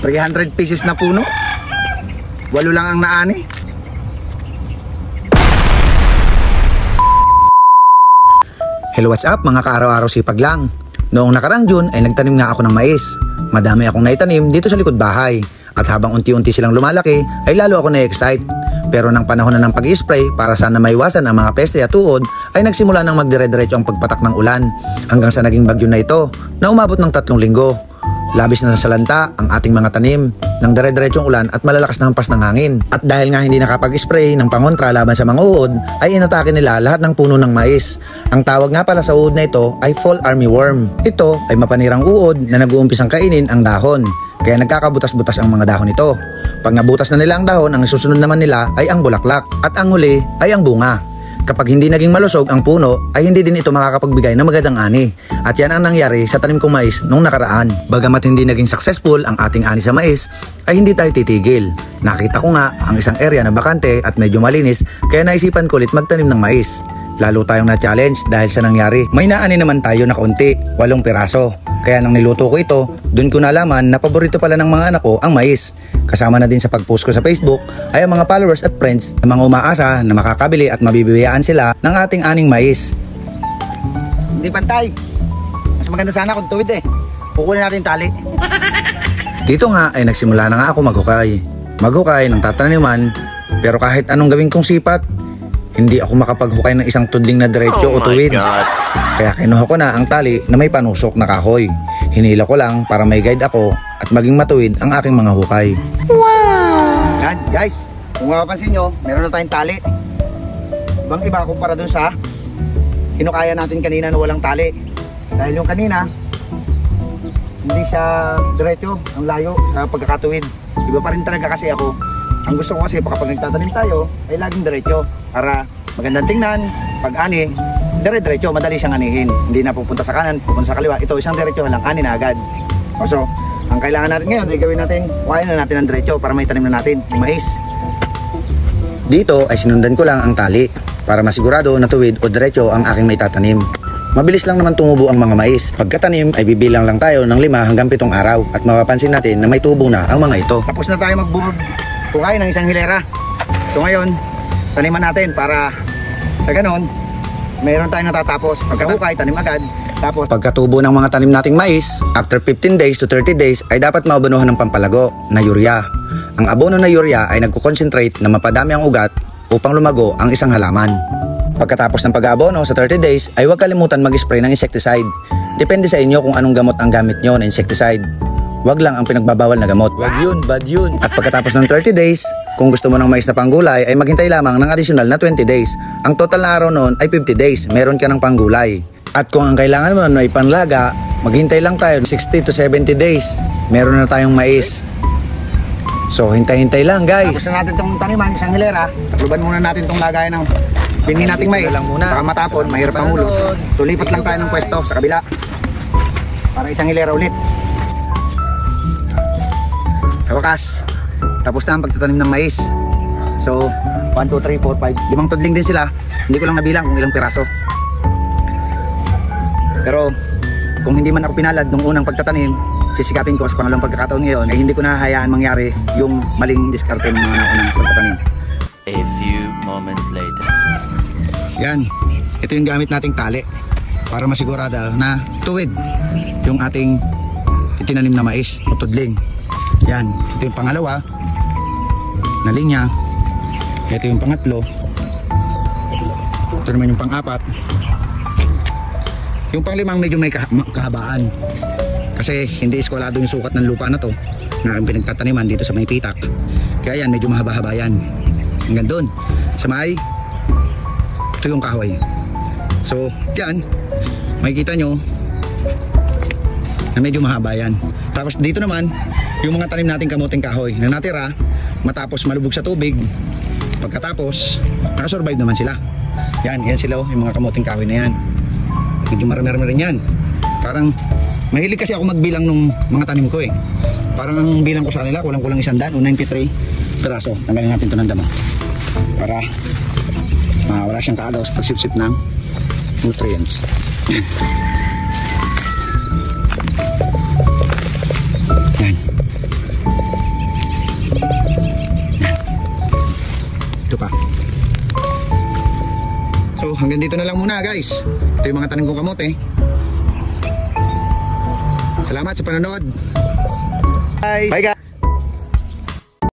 300 pieces na puno. 8 lang ang naani. Hello, what's up mga kaaraw-araw sipag lang. Noong nakarang June ay nagtanim nga ako ng mais. Madami akong naitanim dito sa likod bahay. At habang unti-unti silang lumalaki ay lalo ako na-excite. Pero nang panahon na ng pag-i-spray para sana maiwasan ang mga peste at uod ay nagsimula nang magdire-diretso ang pagpatak ng ulan. Hanggang sa naging bagyo na ito na umabot ng 3 linggo. Labis na nasalanta ang ating mga tanim ng dire-diretsong ulan at malalakas na hampas ng hangin. At dahil nga hindi nakapag-spray ng pangontra laban sa mga uod, ay inatake nila lahat ng puno ng mais. Ang tawag nga pala sa uod na ito ay fall armyworm. Ito ay mapanirang uod na nag-uumpisang kainin ang dahon. Kaya nagkakabutas-butas ang mga dahon nito. Pag nabutas na nila ang dahon, ang susunod naman nila ay ang bulaklak at ang huli ay ang bunga. Kapag hindi naging malusog ang puno, ay hindi din ito makakapagbigay ng magandang ani. At yan ang nangyari sa tanim kong mais nung nakaraan. Bagamat hindi naging successful ang ating ani sa mais, ay hindi tayo titigil. Nakita ko nga ang isang area na bakante at medyo malinis, kaya naisipan ko ulit magtanim ng mais. Lalo tayong na-challenge dahil sa nangyari. May naani naman tayo na konti, 8 piraso. Kaya nang niluto ko ito, dun ko nalaman na paborito pala ng mga anak ko ang mais. Kasama na din sa pag-post ko sa Facebook ay ang mga followers at friends na mga umaasa na makakabili at mabibigyan sila ng ating aning mais. Hindi pantay. Mas maganda sana kung tuwid eh. Kukunin natin tali. Dito nga ay nagsimula na nga ako maghukay. Maghukay ng tataniman, pero kahit anong gawin kong sipat, hindi ako makapaghukay ng isang tudling na diretso o tuwid. Kaya kinuha ko na ang tali na may panusok na kahoy. Hinila ko lang para may guide ako at maging matuwid ang aking mga hukay. Wow! Yan guys, kung mapapansin nyo, meron na tayong tali. Ibang iba kumpara dun sa hinukaya natin kanina na walang tali. Dahil yung kanina, hindi siya diretso, ang layo sa pagkakatuwid. Iba pa rin talaga kasi ako. Ang gusto ko kasi kapag nagtatanim tayo ay laging diretso para magandang tingnan. Pag ani, dire-diretso, madali siyang anihin. Hindi na pupunta sa kanan, pupunta sa kaliwa. Ito isang diretso lang, ani na agad. So, ang kailangan natin ngayon ay gawin natin, kuhain na natin ang diretso para may tanim na natin yung mais. Dito ay sinundan ko lang ang tali para masigurado na tuwid o diretso ang aking may tatanim. Mabilis lang naman tumubo ang mga mais. Pagkatanim ay bibilang lang tayo ng 5 hanggang 7 araw at mapapansin natin na may tubo na ang mga ito. Tapos na tayo magbukay ng isang hilera. So ngayon, taniman natin para sa ganon, mayroon tayong natatapos. Pagkahukay, tanim agad. Tapos pagkatubo ng mga tanim nating mais, after 15 days to 30 days ay dapat maabonohan ng pampalago na urea. Ang abono na urea ay nagko-concentrate na mapadami ang ugat upang lumago ang isang halaman. Pagkatapos ng pag-aabono sa 30 days ay huwag kalimutan mag-spray ng insecticide. Depende sa inyo kung anong gamot ang gamit nyo na insecticide. Huwag lang ang pinagbabawal na gamot. Wag yun, bad yun. At pagkatapos ng 30 days, kung gusto mo ng mais na panggulay ay maghintay lamang ng additional na 20 days. Ang total na araw noon ay 50 days. Meron ka ng panggulay. At kung ang kailangan mo ay panlaga, maghintay lang tayo 60 to 70 days. Meron na tayong mais. So hintay-hintay lang guys. Tapos na natin itong taniman, isang hilera. Takluban muna natin itong lagayan ng pinin nating mais. Baka matapon, mahirap ang ulo. So lipat lang tayo ng pwesto sa kabila para isang hilera ulit. Sa wakas, tapos na ang pagtatanim ng mais. So 1, 2, 3, 4, 5 5 tudling din sila. Hindi ko lang nabilang kung ilang piraso. Pero kung hindi man ako pinalad nung unang pagtatanim, sisikapin ko sa pangalawang pagkakataon ngayon ay hindi ko nahahayaan mangyari yung maling diskarte ng mga unang pagtatanim. A few moments later. Yan, ito yung gamit nating tali para masigurado na tuwid yung ating itinanim na mais o tudling. Yan, ito yung pangalawa na linya. Ito yung pangatlo. Ito naman yung pang-4. Yung pang-5 medyo may kahabaan kasi hindi eskwalado yung sukat ng lupa na to na ang pinagtataniman dito sa may pitak. Kaya yan, medyo mahaba-haba yan hanggang doon sa may ito yung kahoy. So yan, makikita nyo na medyo mahaba yan. Tapos dito naman yung mga tanim nating kamuting kahoy na natira matapos malubog sa tubig. Pagkatapos nakasurvive naman sila. Yan sila yung mga kamuting kahoy na yan. Medyo marami-rami rin yan. Parang mahilig kasi ako magbilang ng mga tanim ko eh. Parang ang bilang ko sa kanila kulang-kulang 100 o 93 piraso. Tanggalin natin ito ng damo para wala siyang kaagaw sa pagsipsip ng nutrients. Yan. Ito pa. So hanggang dito na lang muna guys. Ito yung mga tanim kong kamote. Salamat sa panonood. Bye guys.